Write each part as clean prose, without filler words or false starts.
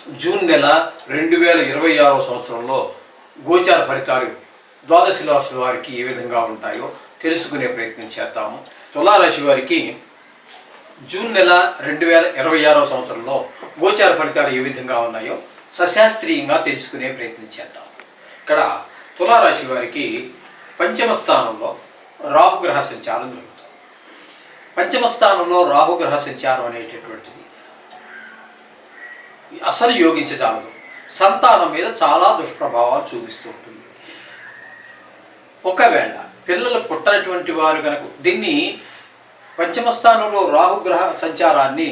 June నెల 2026 సంవత్సరంలో గోచార ఫలితాలు ద్వాదశ రాశి వారికి ఏ విధంగా ఉంటాయో తెలుసుకునే ప్రయత్నం చేద్దాము. తులారాశి వారికి జూన్ నెల 2026 సంవత్సరంలో గోచార ఫలితాలు ఏ విధంగా ఉన్నాయో సశాస్త్రీయంగా తెలుసుకునే ప్రయత్నం చేద్దాం. ఇక్కడ తులారాశి వారికి పంచమ స్థానంలో రాహుగ్రహ సంచారం జరుగుతుంది. పంచమ స్థానంలో రాహుగ్రహ సంచారం అనేటటువంటిది అసలు యోగించజాలదు. సంతానం మీద చాలా దుష్ప్రభావాలు చూపిస్తూ ఉంటుంది. ఒకవేళ పిల్లలు పుట్టనటువంటి వారు కనుక దీన్ని పంచమ స్థానంలో రాహుగ్రహ సంచారాన్ని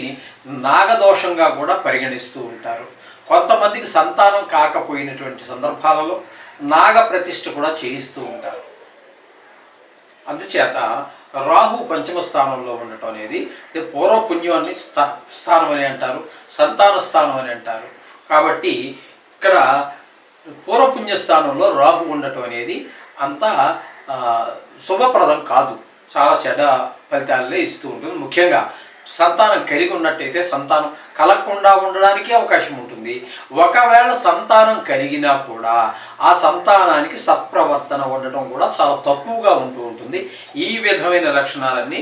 నాగదోషంగా కూడా పరిగణిస్తూ ఉంటారు. కొంతమందికి సంతానం కాకపోయినటువంటి సందర్భాలలో నాగ ప్రతిష్ఠ కూడా చేయిస్తూ ఉంటారు. అందుచేత రాహు పంచమ స్థానంలో ఉండటం అనేది పూర్వపుణ్యాన్ని స్థానం అని అంటారు, సంతాన స్థానం అని అంటారు. కాబట్టి ఇక్కడ పూర్వపుణ్య స్థానంలో రాహు ఉండటం అనేది అంత శుభప్రదం కాదు, చాలా చెడ్డ ఫలితాలనే ఇస్తూ ఉంటుంది. ముఖ్యంగా సంతానం కలిగి ఉన్నట్టయితే సంతానం కలగకుండా ఉండడానికి అవకాశం ఉంటుంది. ఒకవేళ సంతానం కలిగినా కూడా ఆ సంతానానికి సత్ప్రవర్తన ఉండటం కూడా చాలా తక్కువగా ఉంటూ ఉంటుంది. ఈ విధమైన లక్షణాలన్నీ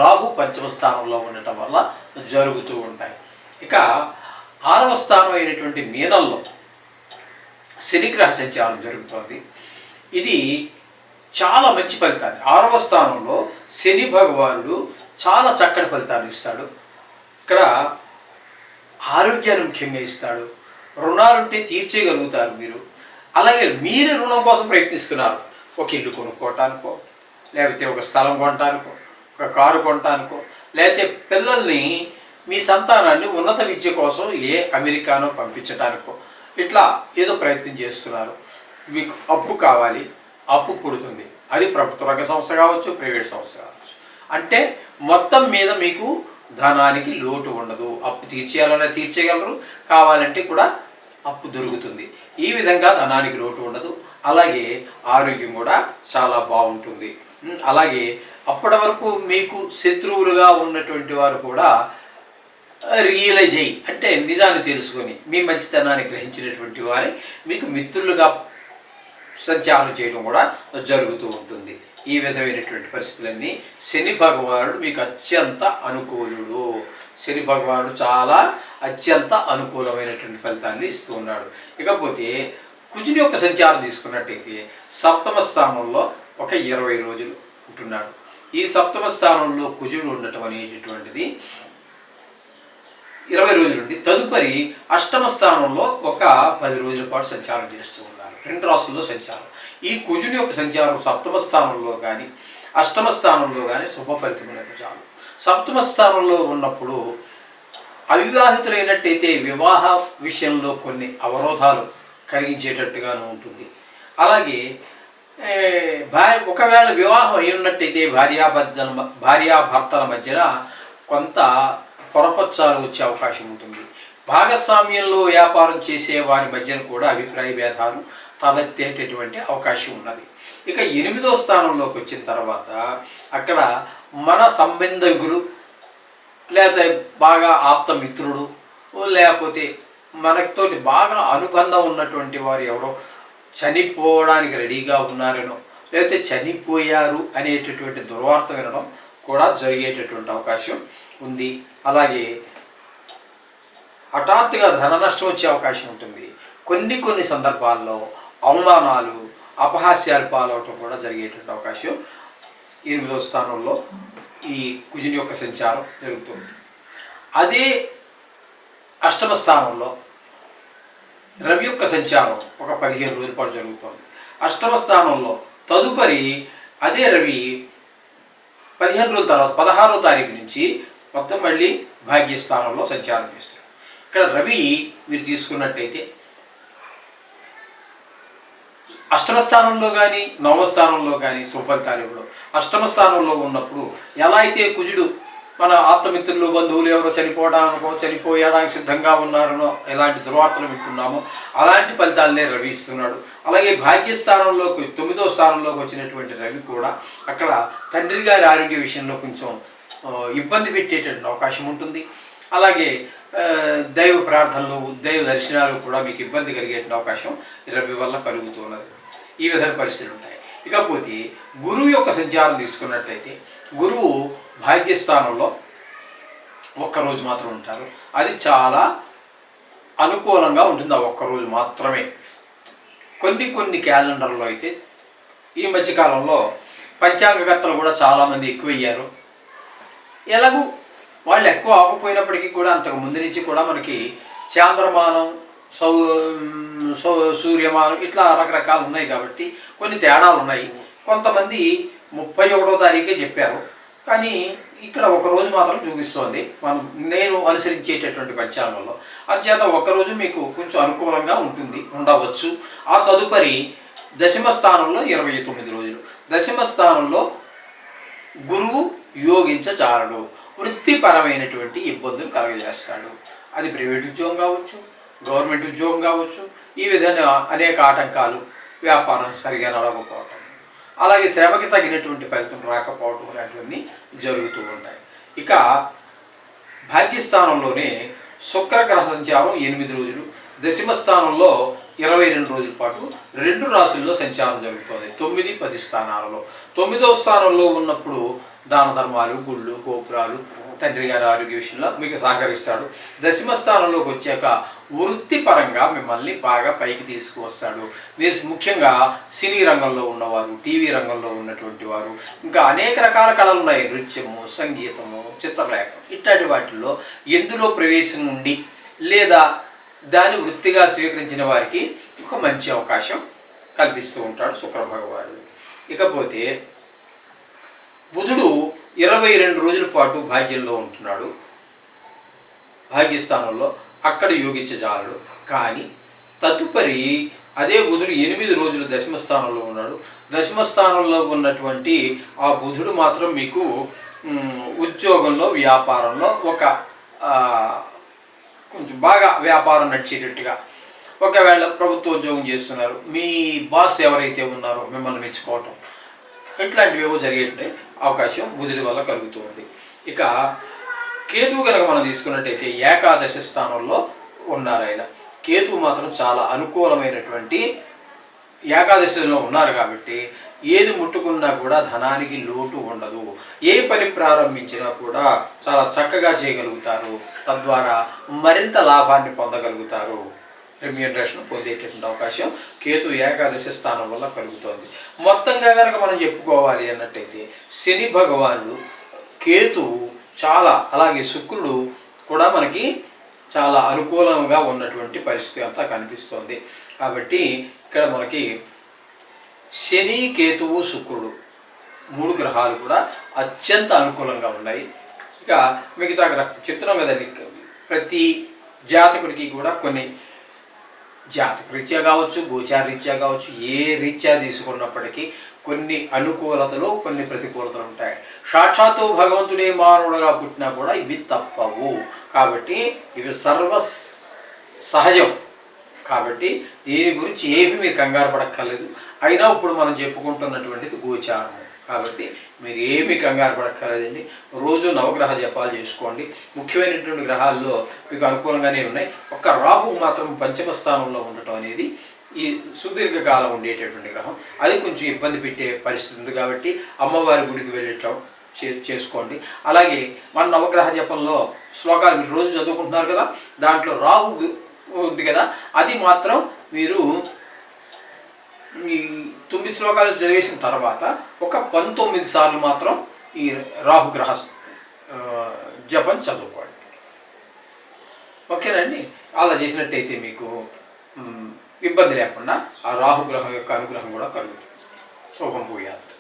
రాహు పంచమ స్థానంలో ఉండటం వల్ల జరుగుతూ ఉంటాయి. ఇక 6వ స్థానం అయినటువంటి మీనంలో శనిగ్రహ సంచారం జరుగుతోంది. ఇది చాలా మంచి ఫలితాన్ని 6వ స్థానంలో శని భగవానుడు చాలా చక్కటి ఫలితాలు ఇస్తాడు. ఇక్కడ ఆరోగ్యాన్ని ముఖ్యంగా ఇస్తాడు. రుణాలుంటే తీర్చేయగలుగుతారు మీరు. అలాగే మీరు రుణం కోసం ప్రయత్నిస్తున్నారు, ఒక ఇల్లు కొనుక్కోవటానికో, లేకపోతే ఒక స్థలం కొనటానికో, ఒక కారు కొనటానికో, లేకపోతే పిల్లల్ని మీ సంతానాన్ని ఉన్నత విద్య కోసం అమెరికానో పంపించడానికో ఇట్లా ఏదో ప్రయత్నం చేస్తున్నారు. మీకు అప్పు కావాలి, అప్పు పుడుతుంది. అది ప్రభుత్వ రంగ సంస్థ కావచ్చు, ప్రైవేట్ సంస్థ కావచ్చు. అంటే మొత్తం మీద మీకు ధనానికి లోటు ఉండదు. అప్పు తీర్చేయాలన్నా తీర్చేయగలరు, కావాలంటే కూడా అప్పు దొరుకుతుంది. ఈ విధంగా ధనానికి లోటు ఉండదు. అలాగే ఆరోగ్యం కూడా చాలా బాగుంటుంది. అలాగే అప్పటి వరకు మీకు శత్రువులుగా ఉన్నటువంటి వారు కూడా రియలైజ్ అయ్యి, అంటే నిజాన్ని తెలుసుకొని మీ మంచితనాన్ని గ్రహించినటువంటి వారే మీకు మిత్రులుగా సంచారం చేయడం కూడా జరుగుతూ ఉంటుంది. ఈ విధమైనటువంటి పరిస్థితులన్నీ శని భగవానుడు మీకు అత్యంత అనుకూలుడు. శని భగవానుడు చాలా అత్యంత అనుకూలమైనటువంటి ఫలితాన్ని ఇస్తూ ఉన్నాడు. ఇకపోతే కుజుని యొక్క సంచారం తీసుకున్నట్టయితే సప్తమ స్థానంలో ఒక 20 రోజులు ఉంటున్నాడు. ఈ సప్తమ స్థానంలో కుజుడు ఉండటం అనేటటువంటిది 20 రోజులు ఉండి తదుపరి అష్టమ స్థానంలో ఒక 10 రోజుల పాటు సంచారం చేస్తూ ఉన్నారు. 2 రాసుల్లో సంచారం. ఈ కుజుని యొక్క సంచారం సప్తమ స్థానంలో కానీ అష్టమ స్థానంలో కానీ శుభ ఫలితములకు చాలు. సప్తమ స్థానంలో ఉన్నప్పుడు అవివాహితులైనట్టయితే వివాహ విషయంలో కొన్ని అవరోధాలు కలిగించేటట్టుగాను ఉంటుంది. అలాగే ఒకవేళ వివాహం అయి ఉన్నట్టయితే భార్యాభర్తల మధ్యన కొంత పొరపచ్చాలు వచ్చే అవకాశం ఉంటుంది. భాగస్వామ్యంలో వ్యాపారం చేసే వారి మధ్యన కూడా అభిప్రాయ భేదాలు తలెత్తేటటువంటి అవకాశం ఉన్నది. ఇక 8వ స్థానంలోకి వచ్చిన తర్వాత అక్కడ మన సంబంధికులు, లేకపోతే బాగా ఆప్త మిత్రుడు, లేకపోతే మనతోటి బాగా అనుబంధం ఉన్నటువంటి వారు ఎవరో చనిపోవడానికి రెడీగా ఉన్నారనో, లేకపోతే చనిపోయారు అనేటటువంటి దుర్వార్త వినడం కూడా జరిగేటటువంటి అవకాశం ఉంది. అలాగే హఠాత్తుగా ధన నష్టం వచ్చే అవకాశం ఉంటుంది. కొన్ని సందర్భాల్లో అవమానాలు, అపహాస్యాలు పాలవటం కూడా జరిగేటువంటి అవకాశం 8వ స్థానంలో ఈ కుజుని యొక్క సంచారం జరుగుతుంది. అదే అష్టమ స్థానంలో రవి యొక్క సంచారం ఒక 15 రోజుల పాటు జరుగుతుంది. అష్టమ స్థానంలో తదుపరి అదే రవి 15 రోజుల తర్వాత 16వ తారీఖు నుంచి మొత్తం మళ్ళీ భాగ్యస్థానంలో సంచారం చేస్తారు. ఇక్కడ రవి మీరు తీసుకున్నట్టయితే అష్టమ స్థానంలో కానీ 9వ స్థానంలో కానీ శుభఫలితాలు. అష్టమ స్థానంలో ఉన్నప్పుడు ఎలా అయితే కుజుడు మన ఆప్తమిత్రులు, బంధువులు ఎవరో చనిపోయడానికి సిద్ధంగా ఉన్నారనో ఎలాంటి దుర్వార్తలు వింటున్నామో అలాంటి ఫలితాలనే రవి ఇస్తున్నాడు. అలాగే భాగ్యస్థానంలోకి 9వ స్థానంలోకి వచ్చినటువంటి రవి కూడా అక్కడ తండ్రి గారి ఆరోగ్య విషయంలో కొంచెం ఇబ్బంది పెట్టేటటువంటి అవకాశం ఉంటుంది. అలాగే దైవ ప్రార్థనలు, దైవ దర్శనాలు కూడా మీకు ఇబ్బంది కలిగే అవకాశం రవి వల్ల కలుగుతున్నది. ఈ విధమైన పరిస్థితులు ఉంటాయి. ఇకపోతే గురువు యొక్క సంచారం తీసుకున్నట్లయితే గురువు భాగ్యస్థానంలో ఒక్కరోజు మాత్రం ఉంటారు. అది చాలా అనుకూలంగా ఉంటుంది. ఆ ఒక్కరోజు మాత్రమే. కొన్ని క్యాలెండర్లో అయితే ఈ మధ్యకాలంలో పంచాంగకర్తలు కూడా చాలామంది ఎక్కువయ్యారు. ఎలాగూ వాళ్ళు ఎక్కువ ఆకపోయినప్పటికీ కూడా అంతకు ముందు నుంచి కూడా మనకి చాంద్రమానం, సూర్యమానం ఇట్లా రకరకాలు ఉన్నాయి కాబట్టి కొన్ని తేడాలు ఉన్నాయి. కొంతమంది 31వ తారీఖే చెప్పారు, కానీ ఇక్కడ ఒకరోజు మాత్రం చూపిస్తోంది నేను అనుసరించేటటువంటి పంచాంగంలో. అందుచేత ఒకరోజు మీకు కొంచెం అనుకూలంగా ఉండవచ్చు. ఆ తదుపరి దశమ స్థానంలో 29 రోజులు. దశమ స్థానంలో గురువు యోగించచారడు. వృత్తిపరమైనటువంటి ఇబ్బందులు కలుగజేస్తాడు. అది ప్రైవేట్ ఉద్యోగం కావచ్చు, గవర్నమెంట్ ఉద్యోగం కావచ్చు. ఈ విధంగా అనేక ఆటంకాలు, వ్యాపారం సరిగా నడవకపోవటం, అలాగే శ్రమకి తగినటువంటి ఫలితం రాకపోవటం లాంటివన్నీ జరుగుతూ ఉంటాయి. ఇక భాగ్యస్థానంలోనే శుక్రగ్రహ సంచారం 8 రోజులు, దశమ స్థానంలో 22 రోజుల పాటు 2 రాశుల్లో సంచారం జరుగుతుంది. 9, 10 స్థానాలలో. 9వ స్థానంలో ఉన్నప్పుడు దాన ధర్మాలు, గుళ్ళు, గోపురాలు, తండ్రి గారి ఆరోగ్య విషయంలో మీకు సహకరిస్తాడు. దశమ స్థానంలోకి వచ్చాక వృత్తిపరంగా మిమ్మల్ని బాగా పైకి తీసుకువస్తాడు. మీరు ముఖ్యంగా సినీ రంగంలో ఉన్నవారు, టీవీ రంగంలో ఉన్నటువంటి వారు, ఇంకా అనేక రకాల కళలు ఉన్నాయి. నృత్యము, సంగీతము, చిత్రలేఖనం ఇట్లాంటి వాటిల్లో ఎందులో ప్రవేశం ఉండి లేదా దాన్ని వృత్తిగా స్వీకరించిన వారికి ఒక మంచి అవకాశం కల్పిస్తూ ఉంటాడు శుక్ర భగవానుడు. ఇకపోతే బుధుడు 22 రోజుల పాటు భాగ్యంలో ఉంటున్నాడు, భాగ్యస్థానంలో. అక్కడ యోగించజాలడు. కానీ తదుపరి అదే బుధుడు 8 రోజులు దశమ స్థానంలో ఉన్నాడు. దశమ స్థానంలో ఉన్నటువంటి ఆ బుధుడు మాత్రం మీకు ఉద్యోగంలో, వ్యాపారంలో ఒక కొంచెం బాగా వ్యాపారం నడిచేటట్టుగా, ఒకవేళ ప్రభుత్వ ఉద్యోగం చేస్తున్నారు, మీ బాస్ ఎవరైతే ఉన్నారో మిమ్మల్ని మెచ్చుకోవటం ఇట్లాంటివేవో జరిగే అవకాశం బుధుడి వల్ల కలుగుతుంది. ఇక కేతువు కనుక మనం తీసుకున్నట్టయితే ఏకాదశ స్థానంలో ఉన్నారు ఆయన. కేతువు మాత్రం చాలా అనుకూలమైనటువంటి ఏకాదశిలో ఉన్నారు కాబట్టి ఏది ముట్టుకున్నా కూడా ధనానికి లోటు ఉండదు. ఏ పని ప్రారంభించినా కూడా చాలా చక్కగా చేయగలుగుతారు. తద్వారా మరింత లాభాన్ని పొందగలుగుతారు. రెమ్యూనరేషన్ పొందేటటువంటి అవకాశం కేతు ఏకాదశి స్థానం వల్ల కలుగుతోంది. మొత్తంగా కనుక మనం చెప్పుకోవాలి అన్నట్టయితే శని భగవానుడు, కేతువు చాలా, అలాగే శుక్రుడు కూడా మనకి చాలా అనుకూలంగా ఉన్నటువంటి పరిస్థితి అంతా కనిపిస్తోంది. కాబట్టి ఇక్కడ మనకి శని, కేతువు, శుక్రుడు 3 గ్రహాలు కూడా అత్యంత అనుకూలంగా ఉన్నాయి. ఇక మిగతా చెప్తున్నాం కదండి, ప్రతి జాతకుడికి కూడా కొన్ని జాతక రీత్యా కావచ్చు, గోచార రీత్యా కావచ్చు, ఏ రీత్యా తీసుకున్నప్పటికీ కొన్ని అనుకూలతలు, కొన్ని ప్రతికూలతలు ఉంటాయి. సాక్షాత్తు భగవంతుడే మానవుడుగా పుట్టినా కూడా ఇవి తప్పవు. కాబట్టి ఇవి సర్వ సహజం. కాబట్టి దీని గురించి ఏమి మీరు కంగారు పడక్కర్లేదు. అయినా ఇప్పుడు మనం చెప్పుకుంటున్నటువంటిది గోచారం కాబట్టి మీరు ఏమీ కంగారు పడక్కర్లేదండి. రోజు నవగ్రహ జపాలు చేసుకోండి. ముఖ్యమైనటువంటి గ్రహాల్లో మీకు అనుకూలంగానే ఉన్నాయి. ఒక్క రాహువు మాత్రం పంచమ స్థానంలో ఉండటం అనేది ఈ సుదీర్ఘకాలం ఉండేటటువంటి గ్రహం. అది కొంచెం ఇబ్బంది పెట్టే పరిస్థితి ఉంది కాబట్టి అమ్మవారి గుడికి వెళ్ళటం చేసుకోండి. అలాగే మన నవగ్రహ జపంలో శ్లోకాలు మీరు రోజు చదువుకుంటున్నారు కదా, దాంట్లో రాహు ఉంది కదా, అది మాత్రం మీరు ఈ 9 శ్లోకాలు చదివేసిన తర్వాత ఒక 19 సార్లు మాత్రం ఈ రాహుగ్రహ జపం చదువుకోండి. ఓకేనండి. అలా చేసినట్టయితే మీకు ఇబ్బంది లేకుండా ఆ రాహుగ్రహం యొక్క అనుగ్రహం కూడా కలుగుతుంది. శుభం భూయాత్.